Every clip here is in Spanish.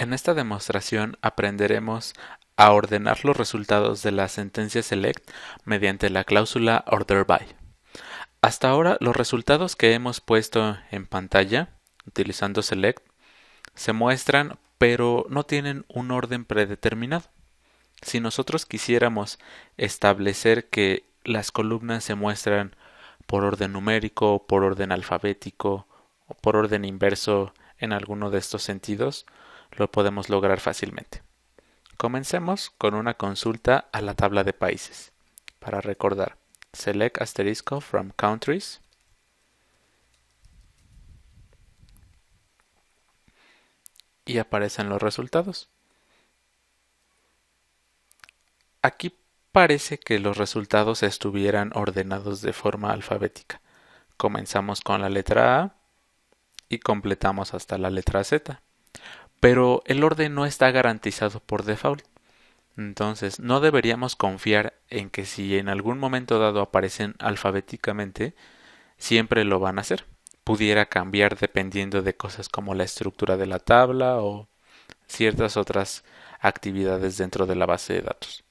En esta demostración aprenderemos a ordenar los resultados de la sentencia select mediante la cláusula order by. Hasta ahora los resultados que hemos puesto en pantalla utilizando select se muestran pero no tienen un orden predeterminado. Si nosotros quisiéramos establecer que las columnas se muestran por orden numérico, por orden alfabético o por orden inverso en alguno de estos sentidos, lo podemos lograr fácilmente. Comencemos con una consulta a la tabla de países. Para recordar, select asterisco from countries y aparecen los resultados. Aquí parece que los resultados estuvieran ordenados de forma alfabética. Comenzamos con la letra A y completamos hasta la letra Z. Pero el orden no está garantizado por default. Entonces, no deberíamos confiar en que si en algún momento dado aparecen alfabéticamente, siempre lo van a hacer. Pudiera cambiar dependiendo de cosas como la estructura de la tabla o ciertas otras actividades dentro de la base de datos.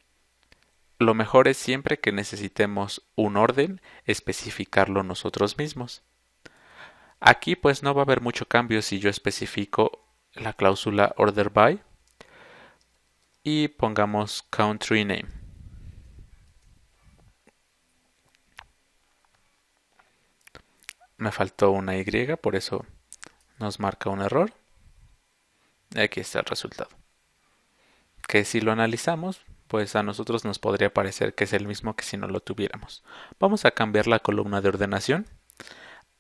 Lo mejor es siempre que necesitemos un orden, especificarlo nosotros mismos. Aquí pues no va a haber mucho cambio si yo especifico la cláusula order by y pongamos country name. Me faltó una Y, por eso nos marca un error. Aquí está el resultado. Que si lo analizamos, pues a nosotros nos podría parecer que es el mismo que si no lo tuviéramos. Vamos a cambiar la columna de ordenación.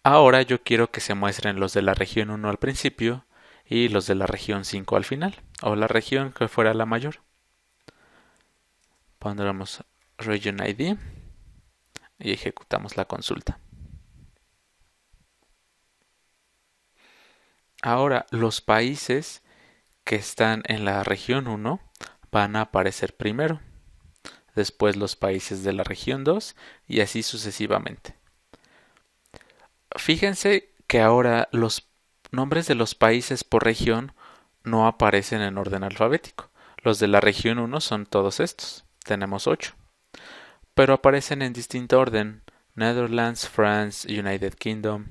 Ahora yo quiero que se muestren los de la región 1 al principio y los de la región 5 al final, o la región que fuera la mayor. Pondremos region ID y ejecutamos la consulta. Ahora los países que están en la región 1 van a aparecer primero, después los países de la región 2 y así sucesivamente. Fíjense que ahora los nombres de los países por región no aparecen en orden alfabético. Los de la región 1 son todos estos, tenemos 8, pero aparecen en distinto orden: Netherlands, France, United Kingdom,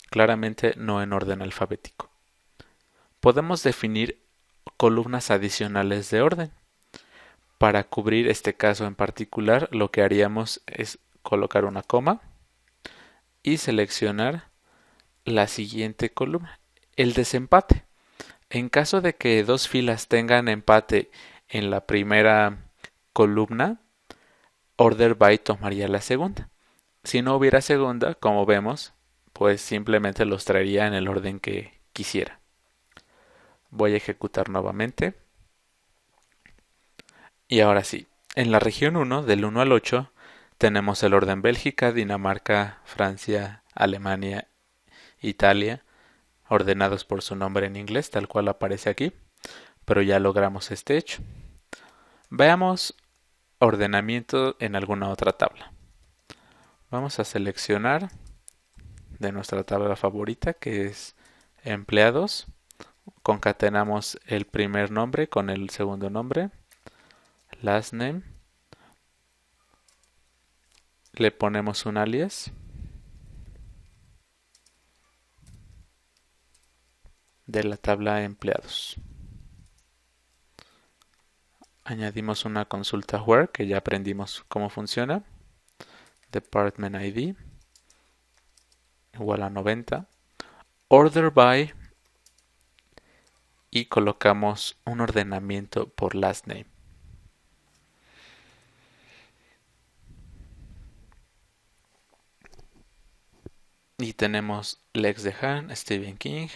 claramente no en orden alfabético. Podemos definir columnas adicionales de orden. Para cubrir este caso en particular, lo que haríamos es colocar una coma y seleccionar la siguiente columna, el desempate. En caso de que dos filas tengan empate en la primera columna, order by tomaría la segunda. Si no hubiera segunda, como vemos, pues simplemente los traería en el orden que quisiera. Voy a ejecutar nuevamente. Y ahora sí, en la región 1, del 1 al 8, tenemos el orden Bélgica, Dinamarca, Francia, Alemania, Italia, ordenados por su nombre en inglés, tal cual aparece aquí, pero ya logramos este hecho. Veamos ordenamiento en alguna otra tabla. Vamos a seleccionar de nuestra tabla favorita, que es empleados. Concatenamos el primer nombre con el segundo nombre, last name, le ponemos un alias de la tabla empleados. Añadimos una consulta where, que ya aprendimos cómo funciona. Department ID igual a 90. Order by y colocamos un ordenamiento por last name. Y tenemos Lex Dehan, Stephen King,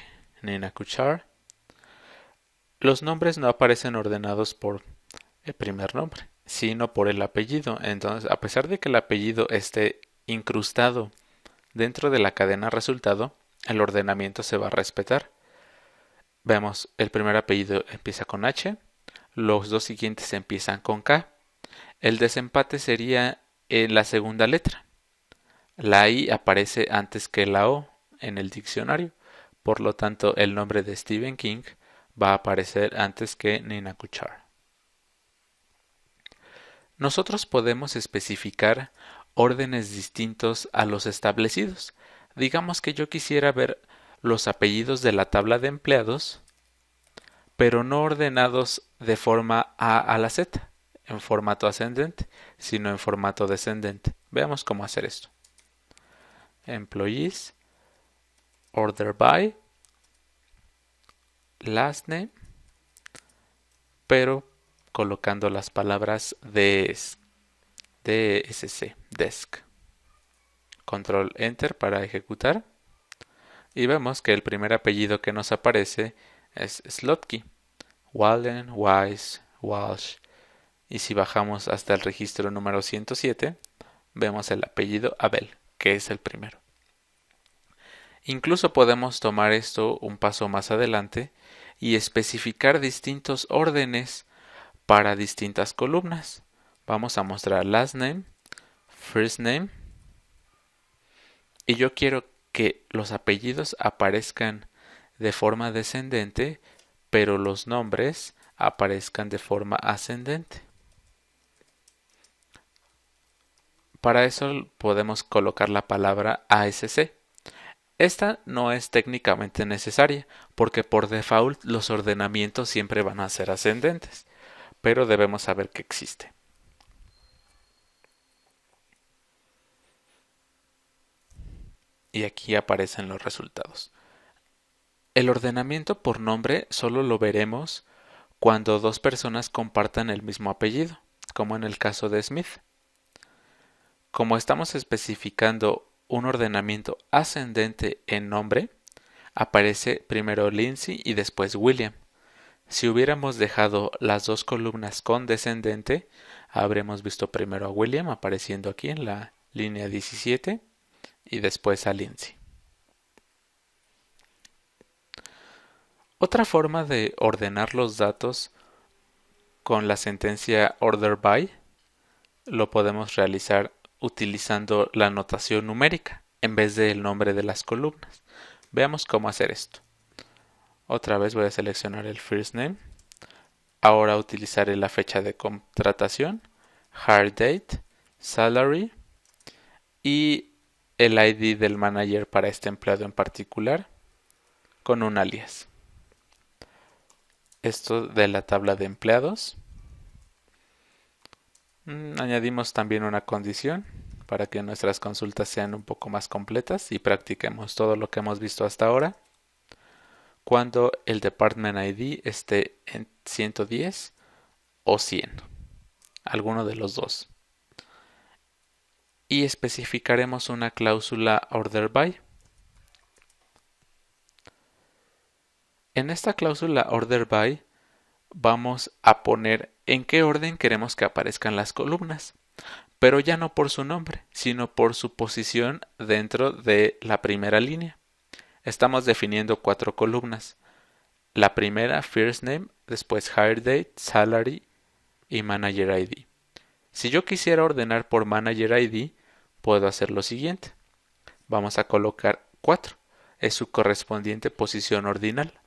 Nina Kuchar. Los nombres no aparecen ordenados por el primer nombre, sino por el apellido. Entonces, a pesar de que el apellido esté incrustado dentro de la cadena resultado, el ordenamiento se va a respetar. Vemos, el primer apellido empieza con H, los dos siguientes empiezan con K. El desempate sería en la segunda letra. La I aparece antes que la O en el diccionario. Por lo tanto, el nombre de Stephen King va a aparecer antes que Nina Kuchar. Nosotros podemos especificar órdenes distintos a los establecidos. Digamos que yo quisiera ver los apellidos de la tabla de empleados, pero no ordenados de forma A a la Z, en formato ascendente, sino en formato descendente. Veamos cómo hacer esto. Employees, order by, last name, pero colocando las palabras DSC, desk. Control Enter para ejecutar. Y vemos que el primer apellido que nos aparece es Slotky. Walden, Wise, Walsh. Y si bajamos hasta el registro número 107, vemos el apellido Abel, que es el primero. Incluso podemos tomar esto un paso más adelante y especificar distintos órdenes para distintas columnas. Vamos a mostrar last name, first name, y yo quiero que los apellidos aparezcan de forma descendente, pero los nombres aparezcan de forma ascendente. Para eso podemos colocar la palabra ASC. Esta no es técnicamente necesaria, porque por default los ordenamientos siempre van a ser ascendentes, pero debemos saber que existe. Y aquí aparecen los resultados. El ordenamiento por nombre solo lo veremos cuando dos personas compartan el mismo apellido, como en el caso de Smith. Como estamos especificando un ordenamiento ascendente en nombre, aparece primero Lindsay y después William. Si hubiéramos dejado las dos columnas con descendente, habremos visto primero a William apareciendo aquí en la línea 17 y después a Lindsay. Otra forma de ordenar los datos con la sentencia order by lo podemos realizar utilizando la notación numérica en vez del nombre de las columnas. Veamos cómo hacer esto. Otra vez voy a seleccionar el first name. Ahora utilizaré la fecha de contratación, hire date, salary y el ID del manager para este empleado en particular con un alias. Esto de la tabla de empleados. Añadimos también una condición para que nuestras consultas sean un poco más completas y practiquemos todo lo que hemos visto hasta ahora. Cuando el Department ID esté en 110 o 100, alguno de los dos. Y especificaremos una cláusula order by. En esta cláusula order by vamos a poner en qué orden queremos que aparezcan las columnas, pero ya no por su nombre, sino por su posición dentro de la primera línea. Estamos definiendo 4 columnas. La primera, first name, después hire date, salary y manager ID. Si yo quisiera ordenar por manager ID, puedo hacer lo siguiente. Vamos a colocar 4. Es su correspondiente posición ordinal.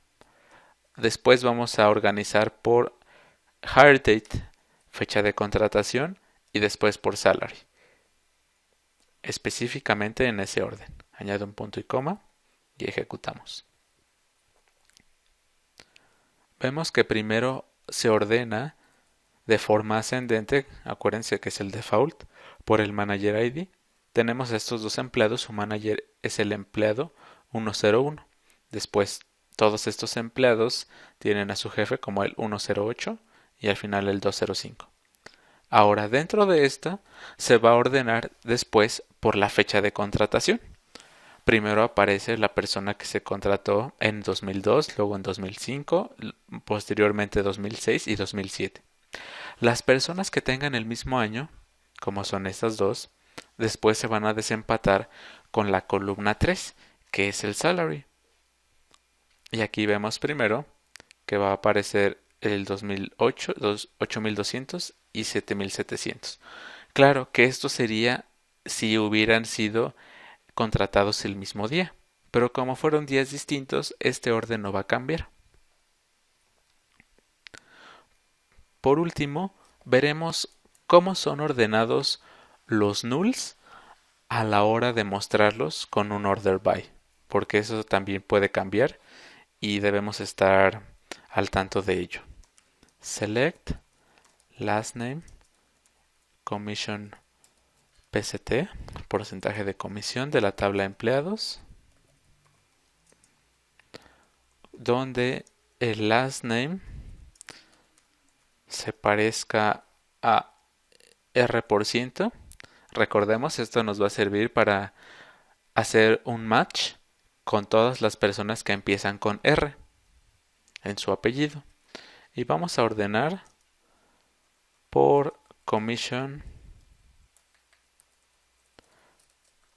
Después vamos a organizar por hire date, fecha de contratación, y después por salary. Específicamente en ese orden. Añado un punto y coma y ejecutamos. Vemos que primero se ordena de forma ascendente, acuérdense que es el default, por el manager ID. Tenemos estos dos empleados, su manager es el empleado 101. Después todos estos empleados tienen a su jefe como el 108 y al final el 205. Ahora dentro de esta se va a ordenar después por la fecha de contratación. Primero aparece la persona que se contrató en 2002, luego en 2005, posteriormente 2006 y 2007. Las personas que tengan el mismo año, como son estas dos, después se van a desempatar con la columna 3, que es el salary. Y aquí vemos primero que va a aparecer el 2008, 8200 y 7700. Claro que esto sería si hubieran sido contratados el mismo día, pero como fueron días distintos, este orden no va a cambiar. por último, veremos cómo son ordenados los nulls a la hora de mostrarlos con un order by, porque eso también puede cambiar y debemos estar al tanto de ello. Select last name commission PCT, porcentaje de comisión de la tabla de empleados, donde el last name se parezca a R%. Recordemos, esto nos va a servir para hacer un match con todas las personas que empiezan con R en su apellido. Y vamos a ordenar por commission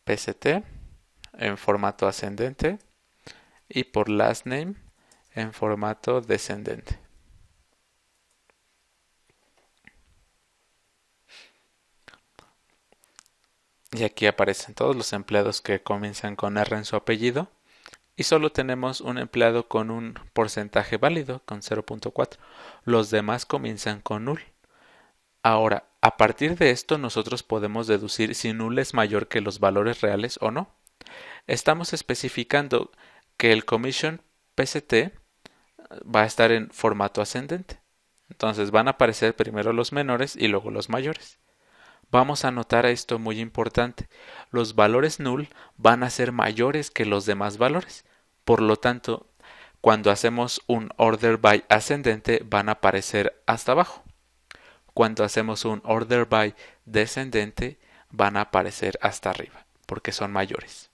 PCT en formato ascendente y por last name en formato descendente. Y aquí aparecen todos los empleados que comienzan con R en su apellido. Y solo tenemos un empleado con un porcentaje válido, con 0.4. Los demás comienzan con null. Ahora, a partir de esto nosotros podemos deducir si null es mayor que los valores reales o no. Estamos especificando que el commission PCT va a estar en formato ascendente. Entonces van a aparecer primero los menores y luego los mayores. Vamos a notar esto muy importante. Los valores null van a ser mayores que los demás valores. Por lo tanto, cuando hacemos un order by ascendente van a aparecer hasta abajo. Cuando hacemos un order by descendente van a aparecer hasta arriba, porque son mayores.